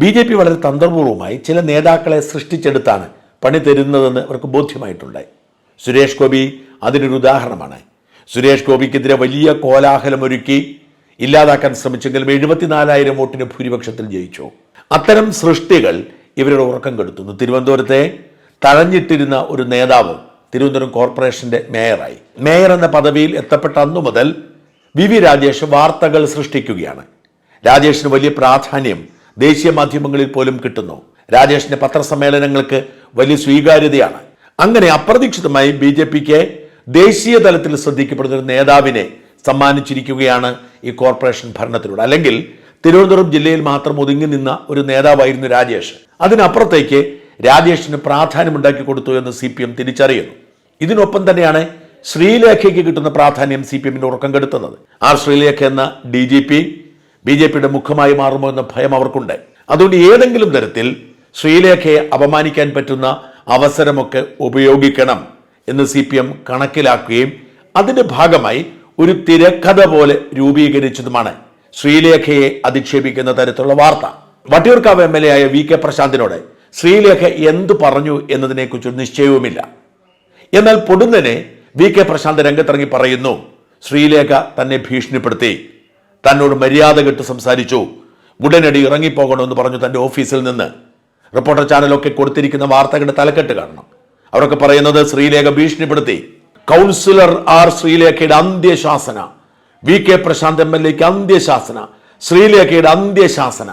BJP വളരെ തന്ത്രപൂർവ്വമായി ചില നേതാക്കളെ സൃഷ്ടിച്ചെടുത്താണ് പണി തരുന്നതെന്ന് അവർക്ക് ബോധ്യമായിട്ടുണ്ടായി. സുരേഷ് ഗോപി അതിനൊരു ഉദാഹരണമാണ്. സുരേഷ് ഗോപിക്കെതിരെ വലിയ കോലാഹലമൊരുക്കി ഇല്ലാതാക്കാൻ ശ്രമിച്ചെങ്കിലും 74,000 വോട്ടിന് ഭൂരിപക്ഷത്തിൽ ജയിച്ചു. അത്തരം സൃഷ്ടികൾ ഇവരുടെ ഉറക്കം കെടുത്തുന്നു. തിരുവനന്തപുരത്തെ തഴഞ്ഞിട്ടിരുന്ന ഒരു നേതാവ് തിരുവനന്തപുരം കോർപ്പറേഷന്റെ മേയറായി. മേയർ എന്ന പദവിയിൽ എത്തപ്പെട്ട അന്നു മുതൽ VV രാജേഷ് വാർത്തകൾ സൃഷ്ടിക്കുകയാണ്. രാജേഷിന് വലിയ പ്രാധാന്യം ദേശീയ മാധ്യമങ്ങളിൽ പോലും കിട്ടുന്നു. രാജേഷിന്റെ പത്രസമ്മേളനങ്ങൾക്ക് വലിയ സ്വീകാര്യതയാണ്. അങ്ങനെ അപ്രതീക്ഷിതമായി BJPക്ക് ദേശീയ തലത്തിൽ ശ്രദ്ധിക്കപ്പെടുന്ന ഒരു നേതാവിനെ സമ്മാനിച്ചിരിക്കുകയാണ് ഈ കോർപ്പറേഷൻ ഭരണത്തിലൂടെ. അല്ലെങ്കിൽ തിരുവനന്തപുരം ജില്ലയിൽ മാത്രം ഒതുങ്ങി നിന്ന ഒരു നേതാവായിരുന്നു രാജേഷ്. അതിനപ്പുറത്തേക്ക് രാജേഷിന് പ്രാധാന്യമുണ്ടാക്കി കൊടുത്തു എന്ന് CPM തിരിച്ചറിയുന്നു. ഇതിനൊപ്പം തന്നെയാണ് ശ്രീലേഖയ്ക്ക് കിട്ടുന്ന പ്രാധാന്യം CPMന്റെ ഉറക്കം കെടുത്തുന്നത്. ആ ശ്രീലേഖ എന്ന DGP BJPയുടെ മുഖമായി മാറുമോ എന്ന ഭയം അവർക്കുണ്ട്. അതുകൊണ്ട് ഏതെങ്കിലും തരത്തിൽ ശ്രീലേഖയെ അപമാനിക്കാൻ പറ്റുന്ന അവസരമൊക്കെ ഉപയോഗിക്കണം എന്ന് CPM കണക്കിലാക്കുകയും അതിന്റെ ഭാഗമായി ഒരു തിരക്കഥ പോലെ രൂപീകരിച്ചതുമാണ് ശ്രീലേഖയെ അധിക്ഷേപിക്കുന്ന തരത്തിലുള്ള വാർത്ത. വട്ടിയൂർക്കാവ് MLA ആയ VK പ്രശാന്തിനോട് ശ്രീലേഖ എന്തു പറഞ്ഞു എന്നതിനെക്കുറിച്ച് നിശ്ചയവുമില്ല. എന്നാൽ പൊടുന്നനെ VK പ്രശാന്ത് രംഗത്തിറങ്ങി പറയുന്നു, ശ്രീലേഖ തന്നെ ഭീഷണിപ്പെടുത്തി, തന്നോട് മര്യാദ കെട്ട് സംസാരിച്ചു, ഉടനടി ഇറങ്ങിപ്പോകണമെന്ന് പറഞ്ഞു തൻ്റെ ഓഫീസിൽ നിന്ന്. റിപ്പോർട്ടർ ചാനലൊക്കെ കൊടുത്തിരിക്കുന്ന വാർത്തകളുടെ തലക്കെട്ട് കാണണം. അവരൊക്കെ പറയുന്നത് ശ്രീലേഖ ഭീഷണിപ്പെടുത്തി. കൗൺസിലർ ആർ ശ്രീലേഖയുടെ അന്ത്യശാസന, VK പ്രശാന്ത് MLAക്ക് അന്ത്യശാസന, ശ്രീലേഖയുടെ അന്ത്യശാസന,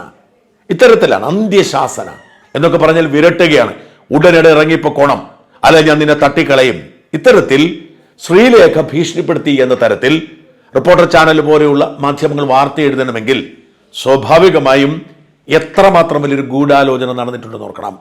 ഇത്തരത്തിലാണ് അന്ത്യശാസന എന്നൊക്കെ പറഞ്ഞാൽ വിരട്ടുകയാണ്. ഉടനടി ഇറങ്ങിപ്പോക്കണം, അല്ല ഞാൻ നിന്നെ തട്ടിക്കളയും. ഇത്തരത്തിൽ ശ്രീലേഖ ഭീഷണിപ്പെടുത്തി എന്ന തരത്തിൽ റിപ്പോർട്ടർ ചാനൽ പോലെയുള്ള മാധ്യമങ്ങൾ വാർത്ത എഴുതണമെങ്കിൽ സ്വാഭാവികമായും എത്രമാത്രം വലിയൊരു ഗൂഢാലോചന നടന്നിട്ടുണ്ടെന്ന് ഓർക്കണം.